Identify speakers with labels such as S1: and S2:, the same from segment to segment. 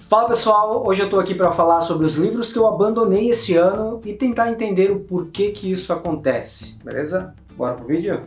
S1: Fala pessoal, hoje eu tô aqui para falar sobre os livros que eu abandonei esse ano e tentar entender o porquê que isso acontece, beleza? Bora pro vídeo?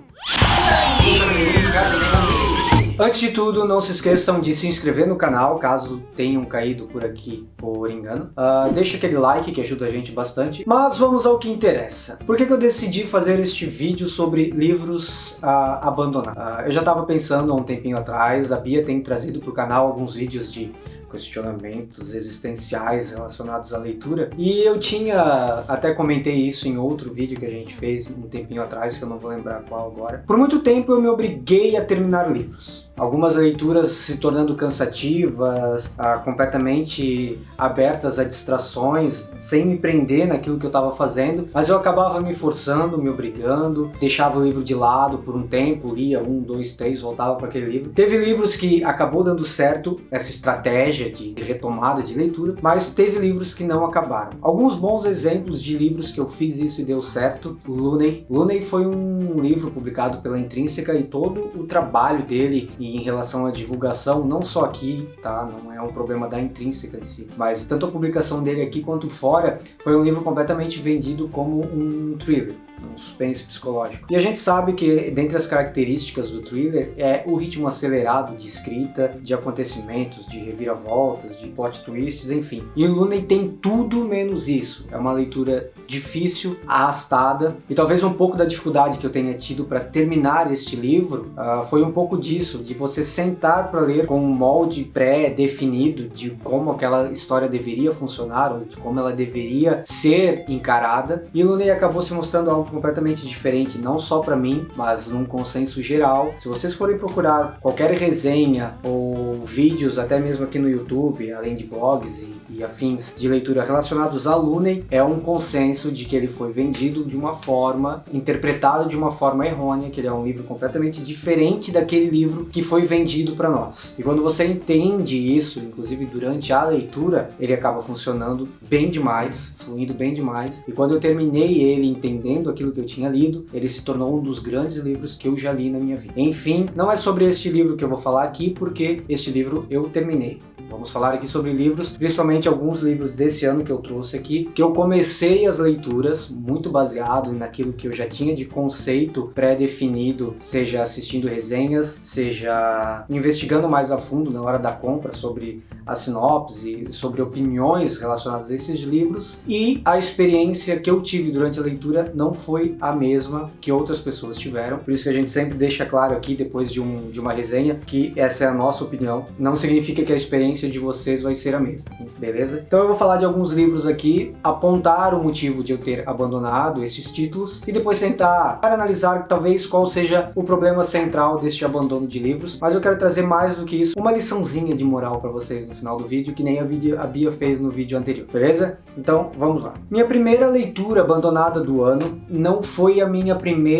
S1: Antes de tudo, não se esqueçam de se inscrever no canal, caso tenham caído por aqui por engano. Deixa aquele like que ajuda a gente bastante. Mas vamos ao que interessa. Por que eu decidi fazer este vídeo sobre livros abandonados? Eu já estava pensando há um tempinho atrás, a Bia tem trazido para o canal alguns vídeos de questionamentos existenciais relacionados à leitura, e eu tinha até comentei isso em outro vídeo que a gente fez um tempinho atrás, que eu não vou lembrar qual agora. Por muito tempo eu me obriguei a terminar livros. Algumas leituras se tornando cansativas, completamente abertas a distrações, sem me prender naquilo que eu estava fazendo, mas eu acabava me forçando, me obrigando, deixava o livro de lado por um tempo, lia 1, 2, 3, voltava para aquele livro. Teve livros que acabou dando certo, essa estratégia de retomada de leitura, mas teve livros que não acabaram. Alguns bons exemplos de livros que eu fiz isso e deu certo: Looney. Looney foi um livro publicado pela Intrínseca e todo o trabalho dele em relação à divulgação, não só aqui, tá? Não é um problema da Intrínseca em si, mas tanto a publicação dele aqui quanto fora, foi um livro completamente vendido como um thriller, um suspense psicológico. E a gente sabe que dentre as características do thriller é o ritmo acelerado de escrita, de acontecimentos, de reviravoltas, de plot twists, enfim. E o Looney tem tudo menos isso. É uma leitura difícil, arrastada, e talvez um pouco da dificuldade que eu tenha tido para terminar este livro foi um pouco disso, de você sentar para ler com um molde pré-definido de como aquela história deveria funcionar, ou de como ela deveria ser encarada. E o Looney acabou se mostrando algo completamente diferente, não só para mim, mas num consenso geral. Se vocês forem procurar qualquer resenha ou vídeos, até mesmo aqui no YouTube, além de blogs e afins de leitura relacionados a Looney, é um consenso de que ele foi vendido de uma forma, interpretado de uma forma errônea, que ele é um livro completamente diferente daquele livro que foi vendido para nós. E quando você entende isso, inclusive durante a leitura, ele acaba funcionando bem demais, fluindo bem demais. E quando eu terminei ele entendendo aquilo que eu tinha lido, ele se tornou um dos grandes livros que eu já li na minha vida. Enfim, não é sobre este livro que eu vou falar aqui, porque este livro eu terminei. Vamos falar aqui sobre livros, principalmente alguns livros desse ano que eu trouxe aqui, que eu comecei as leituras muito baseado naquilo que eu já tinha de conceito pré-definido, seja assistindo resenhas, seja investigando mais a fundo na hora da compra sobre a sinopse, sobre opiniões relacionadas a esses livros, e a experiência que eu tive durante a leitura não foi a mesma que outras pessoas tiveram. Por isso que a gente sempre deixa claro aqui, depois de uma resenha, que essa é a nossa opinião. Não significa que a experiência de vocês vai ser a mesma, beleza? Então eu vou falar de alguns livros aqui, apontar o motivo de eu ter abandonado esses títulos e depois tentar analisar talvez qual seja o problema central deste abandono de livros, mas eu quero trazer mais do que isso, uma liçãozinha de moral para vocês no final do vídeo, que nem a Bia fez no vídeo anterior, beleza? Então vamos lá. Minha primeira leitura abandonada do ano não foi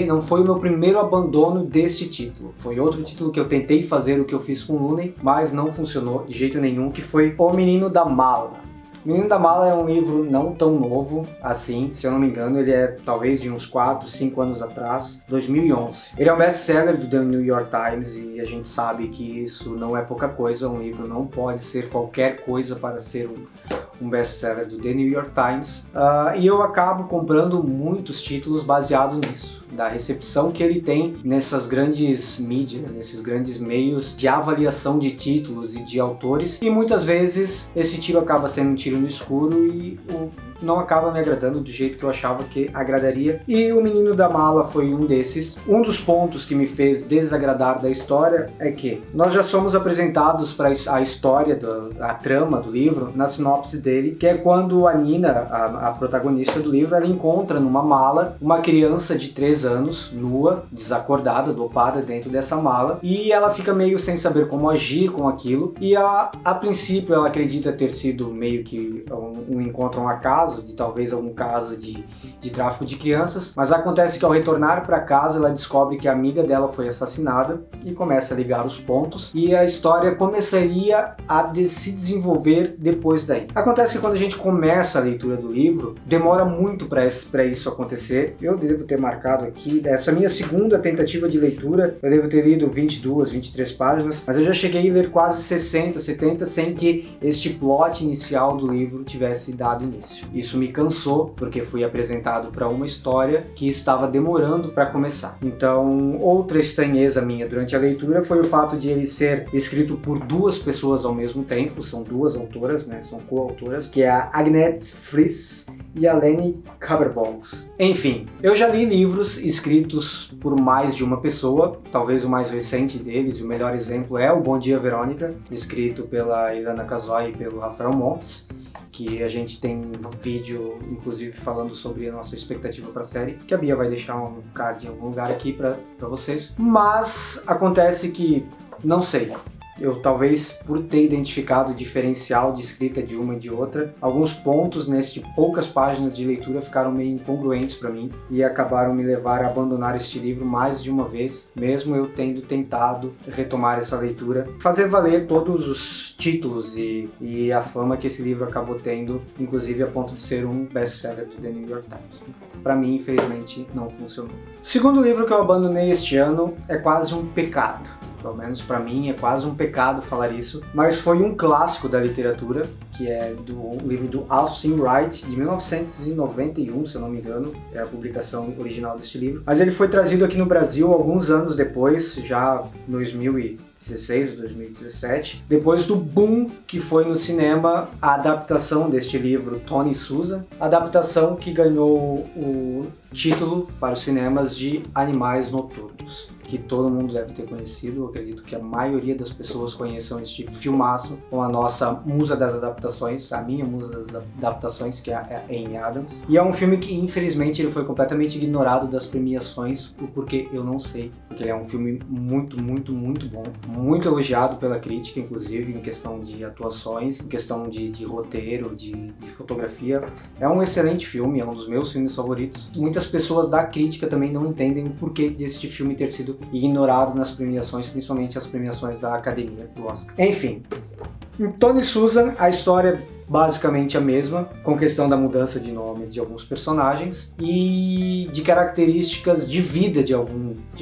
S1: não foi o meu primeiro abandono deste título. Foi outro título que eu tentei fazer o que eu fiz com o Looney, mas não funcionou de jeito nenhum, que foi O Menino da Mala. O Menino da Mala é um livro não tão novo assim, se eu não me engano, ele é talvez de uns 4, 5 anos atrás, 2011. Ele é um best-seller do The New York Times e a gente sabe que isso não é pouca coisa, um livro não pode ser qualquer coisa para ser um best-seller do The New York Times, e eu acabo comprando muitos títulos baseado nisso, da recepção que ele tem nessas grandes mídias, nesses grandes meios de avaliação de títulos e de autores, e muitas vezes esse tiro acaba sendo um tiro no escuro e não acaba me agradando do jeito que eu achava que agradaria, e O Menino da Mala foi um desses. Um dos pontos que me fez desagradar da história é que nós já somos apresentados para a história, a trama do livro, na sinopse dele, que é quando a Nina, a protagonista do livro, ela encontra numa mala uma criança de 3 anos, nua, desacordada, dopada dentro dessa mala, e ela fica meio sem saber como agir com aquilo, e a princípio ela acredita ter sido meio que um encontro, um acaso, de talvez algum caso de tráfico de crianças, mas acontece que ao retornar para casa ela descobre que a amiga dela foi assassinada e começa a ligar os pontos, e a história começaria a se desenvolver depois daí. Acontece Acontece que quando a gente começa a leitura do livro, demora muito para isso acontecer. Eu devo ter marcado aqui, essa minha segunda tentativa de leitura, eu devo ter lido 22, 23 páginas, mas eu já cheguei a ler quase 60, 70 sem que este plot inicial do livro tivesse dado início. Isso me cansou, porque fui apresentado para uma história que estava demorando para começar. Então, outra estranheza minha durante a leitura foi o fato de ele ser escrito por duas pessoas ao mesmo tempo, são duas autoras, né, são coautoras, que é a Agnete Friis e a Leni Kaberbos. Enfim, eu já li livros escritos por mais de uma pessoa, talvez o mais recente deles, e o melhor exemplo é o Bom Dia, Verônica, escrito pela Ilana Casoy e pelo Rafael Montes, que a gente tem um vídeo, inclusive, falando sobre a nossa expectativa para a série, que a Bia vai deixar um card em algum lugar aqui para vocês. Mas acontece que, não sei, eu talvez por ter identificado o diferencial de escrita de uma e de outra, alguns pontos neste poucas páginas de leitura ficaram meio incongruentes para mim e acabaram me levar a abandonar este livro mais de uma vez, mesmo eu tendo tentado retomar essa leitura, fazer valer todos os títulos e a fama que esse livro acabou tendo, inclusive a ponto de ser um best-seller do The New York Times. Para mim, infelizmente, não funcionou. O segundo livro que eu abandonei este ano é quase um pecado. Pelo menos para mim é quase um pecado falar isso, mas foi um clássico da literatura, que é do livro do Austin Wright, de 1991, se eu não me engano, é a publicação original deste livro. Mas ele foi trazido aqui no Brasil alguns anos depois, já em 2016, 2017, depois do boom que foi no cinema a adaptação deste livro Tony Souza, adaptação que ganhou o título para os cinemas de Animais Noturnos, que todo mundo deve ter conhecido. Eu acredito que a maioria das pessoas conheçam este filmaço com a nossa musa das adaptações, a minha musa das adaptações, que é a Amy Adams. E é um filme que, infelizmente, ele foi completamente ignorado das premiações, o porquê eu não sei, porque ele é um filme muito, muito, muito bom, muito elogiado pela crítica, inclusive, em questão de atuações, em questão de roteiro, de fotografia. É um excelente filme, é um dos meus filmes favoritos. Muitas pessoas da crítica também não entendem o porquê deste filme ter sido ignorado nas premiações, principalmente as premiações da Academia do Oscar. Enfim, em Tony Souza, a história é basicamente a mesma, com questão da mudança de nome de alguns personagens e de características de vida de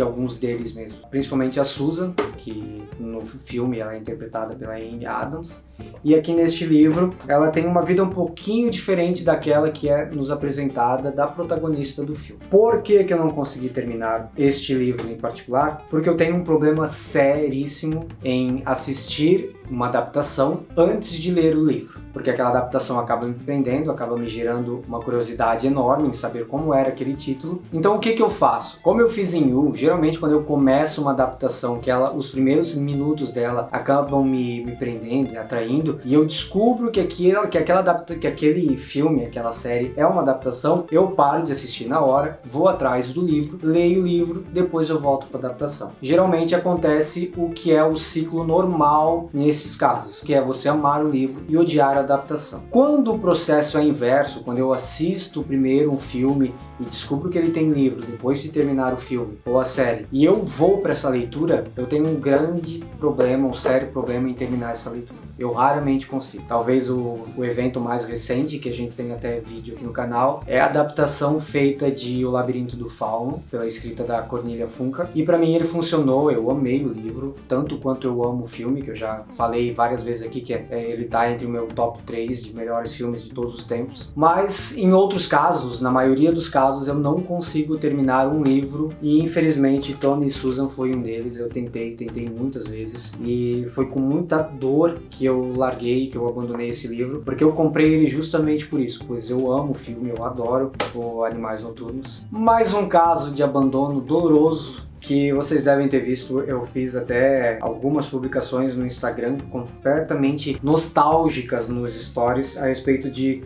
S1: alguns deles mesmo. Principalmente a Susan, que no filme ela é interpretada pela Amy Adams, e aqui neste livro ela tem uma vida um pouquinho diferente daquela que é nos apresentada da protagonista do filme. Por que eu não consegui terminar este livro em particular? Porque eu tenho um problema seríssimo em assistir uma adaptação antes de ler o livro, porque aquela adaptação acaba me prendendo, acaba me gerando uma curiosidade enorme em saber como era aquele título. Então o que eu faço? Como eu fiz em You, geralmente quando eu começo uma adaptação, que os primeiros minutos dela acabam me prendendo, me atraindo, e eu descubro que aquele filme, aquela série é uma adaptação, eu paro de assistir na hora, vou atrás do livro, leio o livro, depois eu volto para a adaptação. Geralmente acontece o que é o ciclo normal nesses casos, que é você amar o livro e odiar a adaptação. Quando o processo é inverso, quando eu assisto primeiro um filme e descubro que ele tem livro depois de terminar o filme ou a série, e eu vou para essa leitura, eu tenho um grande problema, um sério problema em terminar essa leitura. Eu raramente consigo. Talvez o evento mais recente, que a gente tem até vídeo aqui no canal, é a adaptação feita de O Labirinto do Fauno, pela escrita da Cornelia Funke, e para mim ele funcionou, eu amei o livro, tanto quanto eu amo o filme, que eu já falei várias vezes aqui, que ele tá entre o meu top 3 de melhores filmes de todos os tempos. Mas em outros casos, na maioria dos casos, eu não consigo terminar um livro, e infelizmente Tony Souza foi um deles. Eu tentei muitas vezes, e foi com muita dor que eu larguei, que eu abandonei esse livro, porque eu comprei ele justamente por isso, pois eu amo o filme, eu adoro o Animais Noturnos. Mais um caso de abandono doloroso que vocês devem ter visto. Eu fiz até algumas publicações no Instagram completamente nostálgicas nos stories a respeito de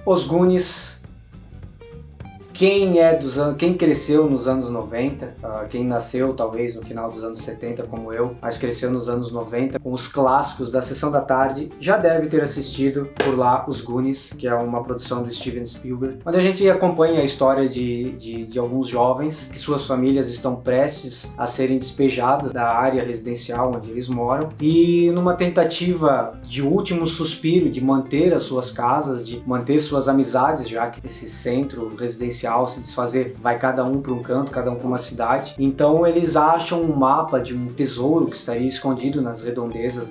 S1: Os Goonies, quem cresceu nos anos 90, quem nasceu talvez no final dos anos 70 como eu, mas cresceu nos anos 90 com os clássicos da Sessão da Tarde, já deve ter assistido por lá Os Goonies, que é uma produção do Steven Spielberg, onde a gente acompanha a história de alguns jovens que suas famílias estão prestes a serem despejadas da área residencial onde eles moram, e numa tentativa de último suspiro de manter as suas casas, de manter suas amizades, já que esse centro residencial se desfazer, vai cada um para um canto, cada um para uma cidade. Então eles acham um mapa de um tesouro que estaria escondido nas redondezas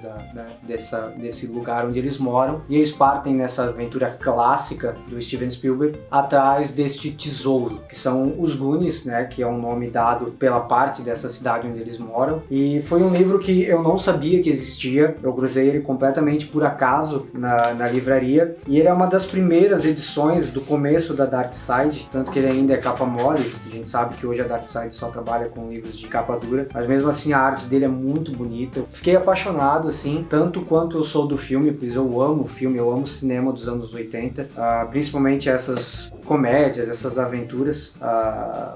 S1: desse lugar onde eles moram, e eles partem nessa aventura clássica do Steven Spielberg atrás deste tesouro, que são os Goonies, né, que é um nome dado pela parte dessa cidade onde eles moram. E foi um livro que eu não sabia que existia, eu cruzei ele completamente por acaso na livraria, e ele é uma das primeiras edições do começo da Dark Side, tanto que ele ainda é capa mole. A gente sabe que hoje a Dark Side só trabalha com livros de capa dura, mas mesmo assim a arte dele é muito bonita. Eu fiquei apaixonado, assim, tanto quanto eu sou do filme, pois eu amo o filme, eu amo o cinema dos anos 80, principalmente essas comédias, essas aventuras,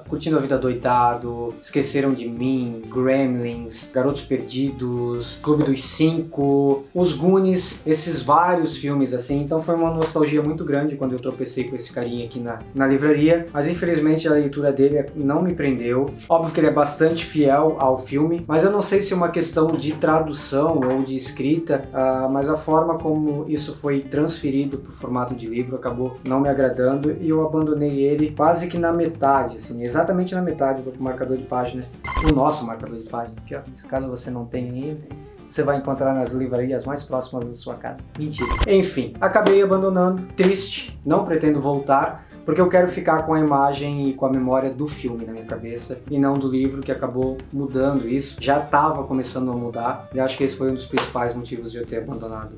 S1: Curtindo a Vida Doidado, Esqueceram de Mim, Gremlins, Garotos Perdidos, Clube dos Cinco, Os Goonies, esses vários filmes assim. Então foi uma nostalgia muito grande quando eu tropecei com esse carinha aqui na livraria, mas infelizmente a leitura dele não me prendeu. Óbvio que ele é bastante fiel ao filme, mas eu não sei se é uma questão de tradução ou de escrita, mas a forma como isso foi transferido para o formato de livro acabou não me agradando, e eu abandonei ele quase que na metade, assim, exatamente na metade do marcador de página, o nosso marcador de página, que caso você não tenha ainda, você vai encontrar nas livrarias mais próximas da sua casa. Mentira. Enfim, acabei abandonando, triste, não pretendo voltar, porque eu quero ficar com a imagem e com a memória do filme na minha cabeça e não do livro, que acabou mudando isso. Já estava começando a mudar, e acho que esse foi um dos principais motivos de eu ter abandonado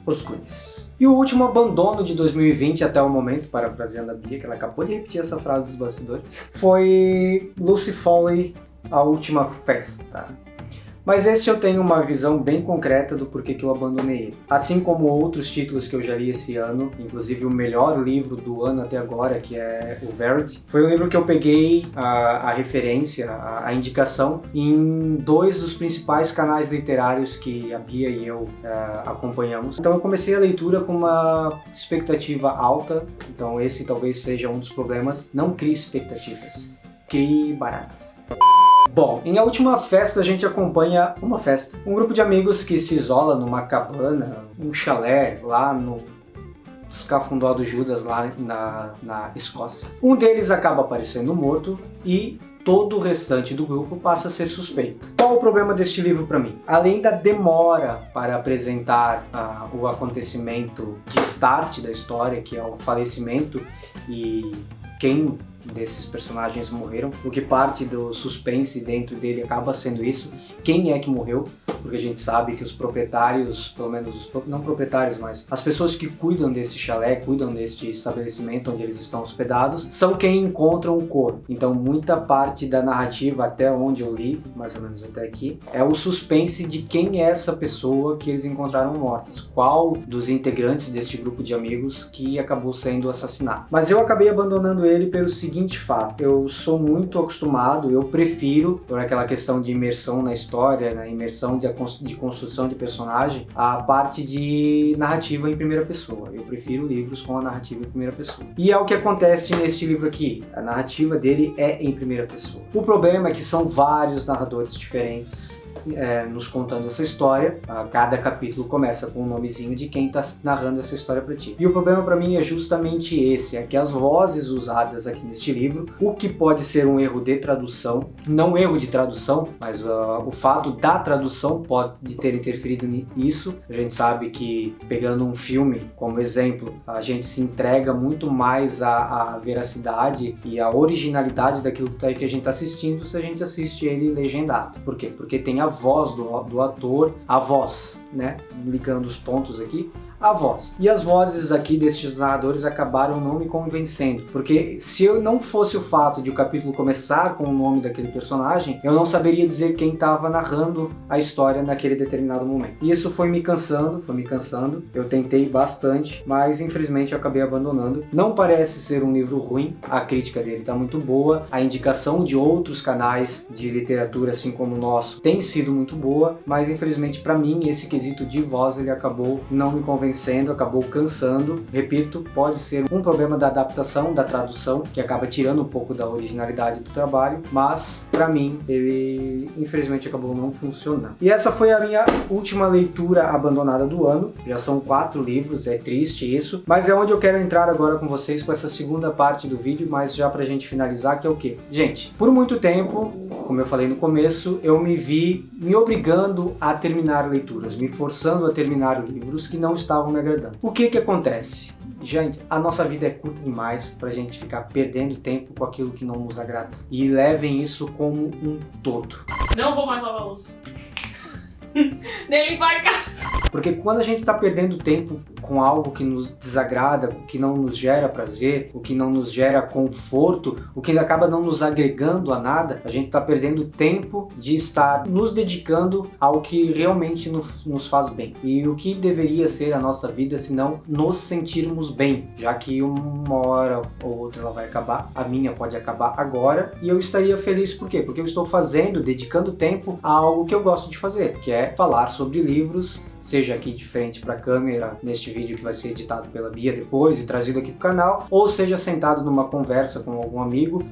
S1: Os Goonies. E o último abandono de 2020 até o momento, parafraseando a Bia, que ela acabou de repetir essa frase dos bastidores, foi Lucy Foley, A Última Festa. Mas esse eu tenho uma visão bem concreta do porquê que eu abandonei ele. Assim como outros títulos que eu já li esse ano, inclusive o melhor livro do ano até agora, que é o Verity, foi um livro que eu peguei a referência, a indicação, em dois dos principais canais literários que a Bia e eu acompanhamos. Então eu comecei a leitura com uma expectativa alta, então esse talvez seja um dos problemas. Não crie expectativas, crie baratas. Bom, em A Última Festa a gente acompanha uma festa. Um grupo de amigos que se isola numa cabana, um chalé lá no Escafundó do Judas, lá na Escócia. Um deles acaba aparecendo morto e todo o restante do grupo passa a ser suspeito. Qual o problema deste livro para mim? Além da demora para apresentar o acontecimento de start da história, que é o falecimento e quem desses personagens morreram, o que parte do suspense dentro dele acaba sendo isso, quem é que morreu, porque a gente sabe que os proprietários, pelo menos não proprietários, mas as pessoas que cuidam desse chalé, cuidam deste estabelecimento onde eles estão hospedados, são quem encontram o corpo. Então muita parte da narrativa, até onde eu li, mais ou menos até aqui, é o suspense de quem é essa pessoa que eles encontraram mortas, qual dos integrantes deste grupo de amigos que acabou sendo assassinado. Mas eu acabei abandonando ele pelo seguinte fato: eu sou muito acostumado, eu prefiro, por aquela questão de imersão na história, na imersão de construção de personagem, a parte de narrativa em primeira pessoa. Eu prefiro livros com a narrativa em primeira pessoa. E é o que acontece neste livro aqui. A narrativa dele é em primeira pessoa. O problema é que são vários narradores diferentes nos contando essa história. Cada capítulo começa com um nomezinho de quem está narrando essa história para ti. E o problema para mim é justamente esse, é que as vozes usadas aqui neste livro, o que pode ser um erro de tradução, não erro de tradução, mas o fato da tradução pode ter interferido nisso. A gente sabe que, pegando um filme como exemplo, a gente se entrega muito mais à veracidade e à originalidade daquilo que a gente está assistindo se a gente assiste ele legendado. Por quê? Porque tem a voz do ator, a voz, né? Ligando os pontos aqui, a voz. E as vozes aqui destes narradores acabaram não me convencendo, porque se eu não fosse o fato de o capítulo começar com o nome daquele personagem, eu não saberia dizer quem estava narrando a história naquele determinado momento. E isso foi me cansando, eu tentei bastante, mas infelizmente eu acabei abandonando. Não parece ser um livro ruim, a crítica dele está muito boa, a indicação de outros canais de literatura, assim como o nosso, tem sido muito boa, mas infelizmente para mim esse quesito de voz ele acabou não me convencendo, acabou cansando. Repito, pode ser um problema da adaptação, da tradução, que acaba tirando um pouco da originalidade do trabalho, mas para mim ele infelizmente acabou não funcionando. E essa foi a minha última leitura abandonada do ano. Já são 4 livros, é triste isso, mas é onde eu quero entrar agora com vocês com essa segunda parte do vídeo, mas já pra gente finalizar, que é o quê? Gente, por muito tempo, como eu falei no começo, eu me vi me obrigando a terminar leituras, me forçando a terminar livros que não estavam me agradando. O que acontece? Gente, a nossa vida é curta demais pra gente ficar perdendo tempo com aquilo que não nos agrada. E levem isso como um todo.
S2: Não vou mais lavar a louça. Nem limpar a casa.
S1: Porque quando a gente está perdendo tempo com algo que nos desagrada, o que não nos gera prazer, o que não nos gera conforto, o que acaba não nos agregando a nada, a gente está perdendo tempo de estar nos dedicando ao que realmente nos faz bem. E o que deveria ser a nossa vida se não nos sentirmos bem, já que uma hora ou outra ela vai acabar, a minha pode acabar agora, e eu estaria feliz por quê? Porque eu estou dedicando tempo a algo que eu gosto de fazer, que é falar sobre livros, seja aqui de frente para a câmera, neste vídeo que vai ser editado pela Bia depois e trazido aqui para o canal, ou seja sentado numa conversa com algum amigo,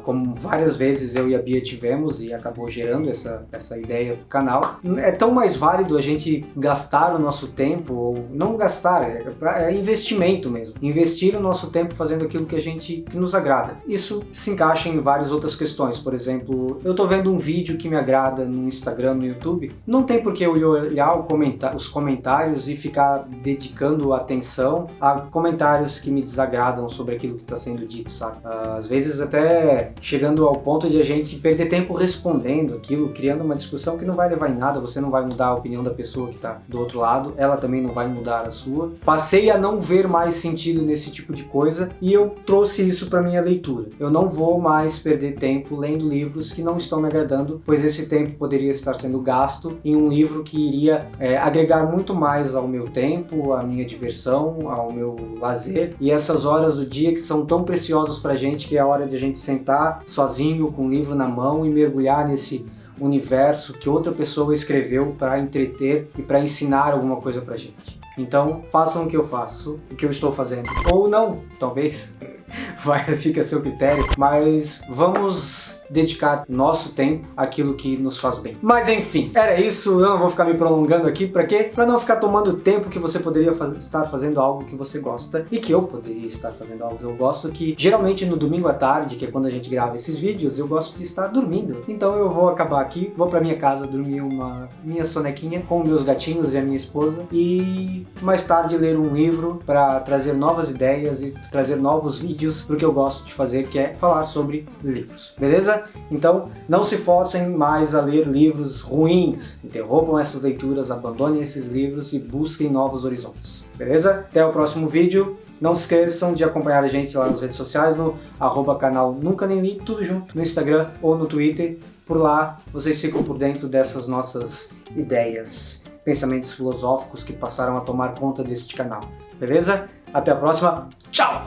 S1: como várias vezes eu e a Bia tivemos e acabou gerando essa ideia para o canal. É tão mais válido a gente gastar o nosso tempo, ou não gastar, é investimento mesmo, investir o nosso tempo fazendo aquilo que nos agrada. Isso se encaixa em várias outras questões, por exemplo, eu tô vendo um vídeo que me agrada no Instagram, no YouTube, não tem por que eu olhar os comentários e ficar dedicando atenção a comentários que me desagradam sobre aquilo que está sendo dito, sabe? Às vezes até chegando ao ponto de a gente perder tempo respondendo aquilo, criando uma discussão que não vai levar em nada, você não vai mudar a opinião da pessoa que está do outro lado, ela também não vai mudar a sua. Passei a não ver mais sentido nesse tipo de coisa e eu trouxe isso para minha leitura. Eu não vou mais perder tempo lendo livros que não estão me agradando, pois esse tempo poderia estar sendo gasto em um livro que iria agregar muito mais ao meu tempo, à minha diversão, ao meu lazer, e essas horas do dia que são tão preciosas pra gente, que é a hora de a gente sentar sozinho com um livro na mão e mergulhar nesse universo que outra pessoa escreveu para entreter e para ensinar alguma coisa pra gente. Então, façam o que eu faço, o que eu estou fazendo. Ou não, talvez, fica a seu critério, mas vamos dedicar nosso tempo àquilo que nos faz bem. Mas enfim, era isso, eu não vou ficar me prolongando aqui, pra quê? Pra não ficar tomando tempo que você poderia estar fazendo algo que você gosta, e que eu poderia estar fazendo algo que eu gosto, que geralmente no domingo à tarde, que é quando a gente grava esses vídeos, eu gosto de estar dormindo. Então eu vou acabar aqui, vou pra minha casa dormir minha sonequinha com meus gatinhos e a minha esposa, e mais tarde ler um livro para trazer novas ideias e trazer novos vídeos pro que eu gosto de fazer, que é falar sobre livros, beleza? Então, não se forcem mais a ler livros ruins. Interrompam essas leituras, abandonem esses livros e busquem novos horizontes. Beleza? Até o próximo vídeo. Não se esqueçam de acompanhar a gente lá nas redes sociais, no @canal Nunca Nem Li, tudo junto, no Instagram ou no Twitter. Por lá, vocês ficam por dentro dessas nossas ideias, pensamentos filosóficos que passaram a tomar conta deste canal. Beleza? Até a próxima. Tchau!